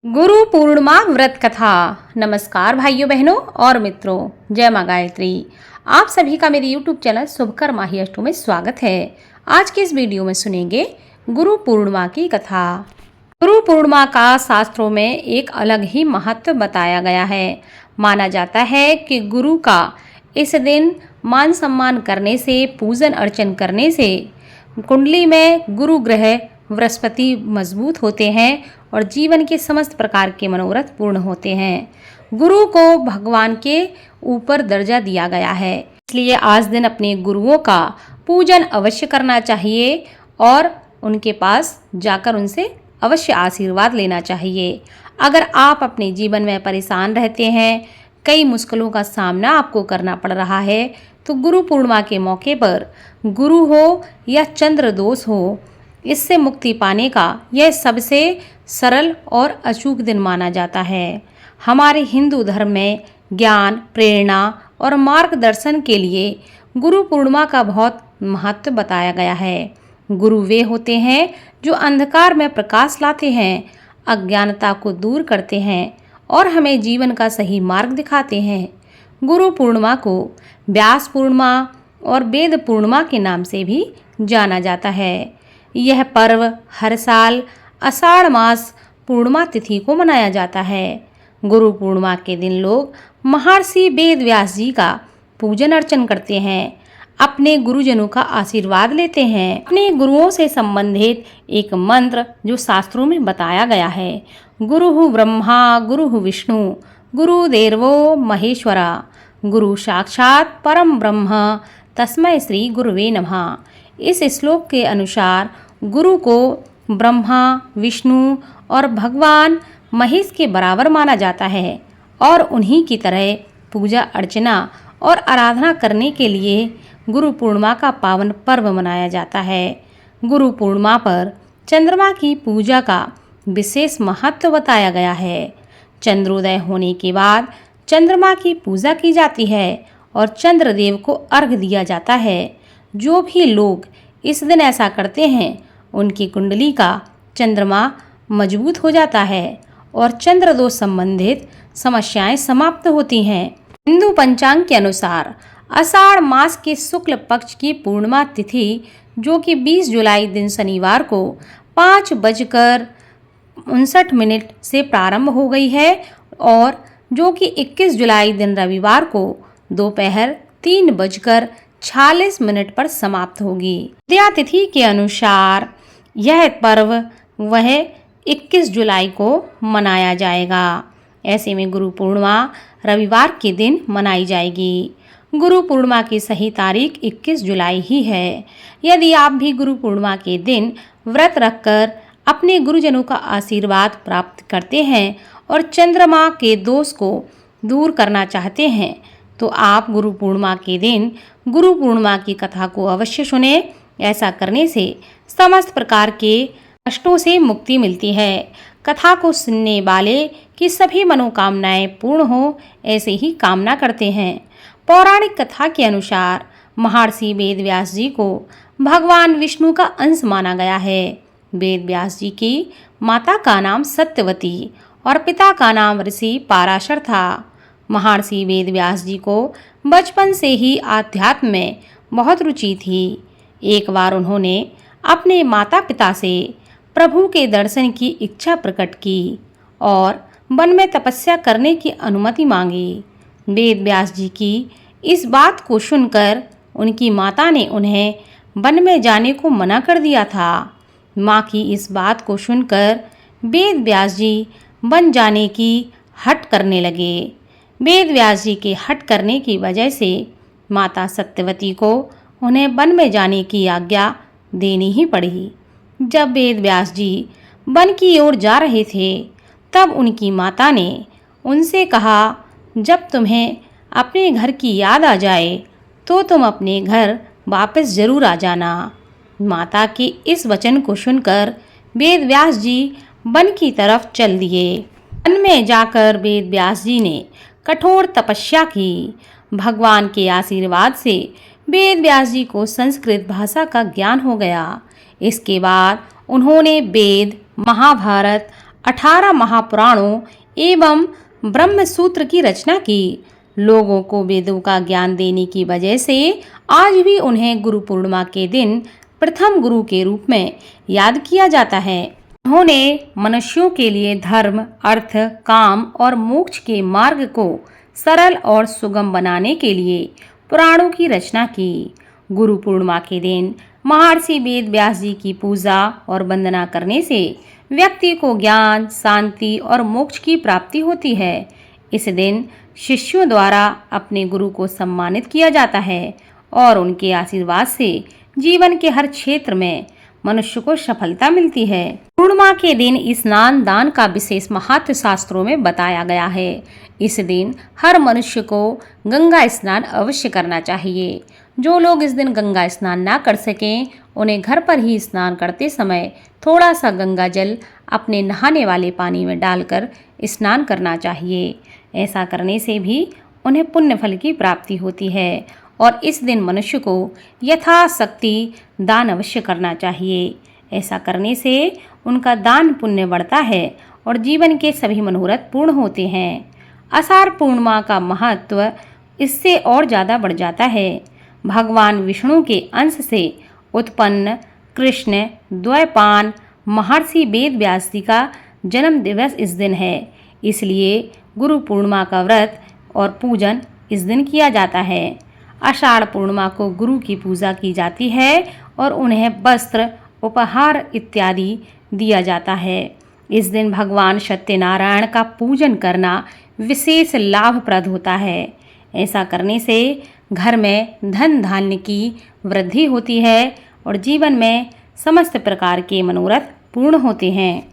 गुरु पूर्णिमा व्रत कथा। नमस्कार भाइयों बहनों और मित्रों, जय माँ गायत्री। आप सभी का मेरे YouTube चैनल शुभकर माही अष्टू में स्वागत है। आज के इस वीडियो में सुनेंगे गुरु पूर्णिमा की कथा। गुरु पूर्णिमा का शास्त्रों में एक अलग ही महत्व बताया गया है। माना जाता है कि गुरु का इस दिन मान सम्मान करने से, पूजन अर्चन करने से कुंडली में गुरु ग्रह बृहस्पति मजबूत होते हैं और जीवन के समस्त प्रकार के मनोरथ पूर्ण होते हैं। गुरु को भगवान के ऊपर दर्जा दिया गया है, इसलिए आज दिन अपने गुरुओं का पूजन अवश्य करना चाहिए और उनके पास जाकर उनसे अवश्य आशीर्वाद लेना चाहिए। अगर आप अपने जीवन में परेशान रहते हैं, कई मुश्किलों का सामना आपको करना पड़ रहा है, तो गुरु पूर्णिमा के मौके पर गुरु हो या चंद्र दोष हो, इससे मुक्ति पाने का यह सबसे सरल और अचूक दिन माना जाता है। हमारे हिंदू धर्म में ज्ञान, प्रेरणा और मार्गदर्शन के लिए गुरु पूर्णिमा का बहुत महत्व बताया गया है। गुरु वे होते हैं जो अंधकार में प्रकाश लाते हैं, अज्ञानता को दूर करते हैं और हमें जीवन का सही मार्ग दिखाते हैं। गुरु पूर्णिमा को व्यास पूर्णिमा और वेद पूर्णिमा के नाम से भी जाना जाता है। यह पर्व हर साल आषाढ़ मास पूर्णिमा तिथि को मनाया जाता है। गुरु पूर्णिमा के दिन लोग महर्षि वेद व्यास जी का पूजन अर्चन करते हैं, अपने गुरुजनों का आशीर्वाद लेते हैं। अपने गुरुओं से संबंधित एक मंत्र जो शास्त्रों में बताया गया है, गुरु ब्रह्मा गुरु विष्णु गुरु देवो महेश्वरा गुरु साक्षात परम ब्रह्म तस्मै श्री गुरुवे नमः। इस श्लोक के अनुसार गुरु को ब्रह्मा, विष्णु और भगवान महेश के बराबर माना जाता है और उन्हीं की तरह पूजा अर्चना और आराधना करने के लिए गुरु पूर्णिमा का पावन पर्व मनाया जाता है। गुरु पूर्णिमा पर चंद्रमा की पूजा का विशेष महत्व बताया गया है। चंद्रोदय होने के बाद चंद्रमा की पूजा की जाती है और चंद्रदेव को अर्घ दिया जाता है। जो भी लोग इस दिन ऐसा करते हैं, उनकी कुंडली का चंद्रमा मजबूत हो जाता है और चंद्र दोष संबंधित समस्याएं समाप्त होती हैं। हिंदू पंचांग के अनुसार आषाढ़ मास के शुक्ल पक्ष की पूर्णिमा तिथि, जो कि 20 जुलाई दिन शनिवार को 5:59 से प्रारंभ हो गई है और जो कि 21 जुलाई दिन रविवार को दोपहर 3:46 पर समाप्त होगी। उदया तिथि के अनुसार यह पर्व वह 21 जुलाई को मनाया जाएगा। ऐसे में गुरु पूर्णिमा रविवार के दिन मनाई जाएगी। गुरु पूर्णिमा की सही तारीख 21 जुलाई ही है। यदि आप भी गुरु पूर्णिमा के दिन व्रत रखकर अपने गुरुजनों का आशीर्वाद प्राप्त करते हैं और चंद्रमा के दोष को दूर करना चाहते हैं, तो आप गुरु पूर्णिमा के दिन गुरु पूर्णिमा की कथा को अवश्य सुने। ऐसा करने से समस्त प्रकार के कष्टों से मुक्ति मिलती है। कथा को सुनने वाले की सभी मनोकामनाएं पूर्ण हो, ऐसे ही कामना करते हैं। पौराणिक कथा के अनुसार महर्षि वेद व्यास जी को भगवान विष्णु का अंश माना गया है। वेद व्यास जी की माता का नाम सत्यवती और पिता का नाम ऋषि पाराशर था। महर्षि वेद व्यास जी को बचपन से ही आध्यात्म में बहुत रुचि थी। एक बार उन्होंने अपने माता पिता से प्रभु के दर्शन की इच्छा प्रकट की और वन में तपस्या करने की अनुमति मांगी। वेद व्यास जी की इस बात को सुनकर उनकी माता ने उन्हें वन में जाने को मना कर दिया था। माँ की इस बात को सुनकर वेद व्यास जी वन जाने की हट करने लगे। वेद व्यास जी के हट करने की वजह से माता सत्यवती को उन्हें वन में जाने की आज्ञा देनी ही पड़ी। जब वेद व्यास जी वन की ओर जा रहे थे, तब उनकी माता ने उनसे कहा, जब तुम्हें अपने घर की याद आ जाए तो तुम अपने घर वापस जरूर आ जाना। माता के इस वचन को सुनकर वेद व्यास जी वन की तरफ चल दिए। वन में जाकर वेद व्यास जी ने कठोर तपस्या की। भगवान के आशीर्वाद से वेद व्यास जी को संस्कृत भाषा का ज्ञान हो गया। इसके बाद उन्होंने वेद, महाभारत 18 महापुराणों एवं ब्रह्म सूत्र की रचना की। लोगों को वेदों का ज्ञान देने की वजह से आज भी उन्हें गुरु पूर्णिमा के दिन प्रथम गुरु के रूप में याद किया जाता है। उन्होंने मनुष्यों के लिए धर्म, अर्थ, काम और मोक्ष के मार्ग को सरल और सुगम बनाने के लिए पुराणों की रचना की। गुरु पूर्णिमा के दिन महर्षि वेद व्यास जी की पूजा और वंदना करने से व्यक्ति को ज्ञान, शांति और मोक्ष की प्राप्ति होती है। इस दिन शिष्यों द्वारा अपने गुरु को सम्मानित किया जाता है और उनके आशीर्वाद से जीवन के हर क्षेत्र में मनुष्य को सफलता मिलती है। पूर्णिमा के दिन स्नान दान का विशेष महत्व शास्त्रों में बताया गया है। इस दिन हर मनुष्य को गंगा स्नान अवश्य करना चाहिए। जो लोग इस दिन गंगा स्नान ना कर सकें, उन्हें घर पर ही स्नान करते समय थोड़ा सा गंगा जल अपने नहाने वाले पानी में डालकर स्नान करना चाहिए। ऐसा करने से भी उन्हें पुण्य फल की प्राप्ति होती है और इस दिन मनुष्य को यथाशक्ति दान अवश्य करना चाहिए। ऐसा करने से उनका दान पुण्य बढ़ता है और जीवन के सभी मनोरथ पूर्ण होते हैं। आषाढ़ पूर्णिमा का महत्व इससे और ज़्यादा बढ़ जाता है। भगवान विष्णु के अंश से उत्पन्न कृष्ण द्वैपायन महर्षि वेद व्यास जी का जन्म दिवस इस दिन है। इसलिए गुरु पूर्णिमा का व्रत और पूजन इस दिन किया जाता है। आषाढ़ पूर्णिमा को गुरु की पूजा की जाती है और उन्हें वस्त्र, उपहार इत्यादि दिया जाता है। इस दिन भगवान सत्यनारायण का पूजन करना विशेष लाभप्रद होता है। ऐसा करने से घर में धन धान्य की वृद्धि होती है और जीवन में समस्त प्रकार के मनोरथ पूर्ण होते हैं।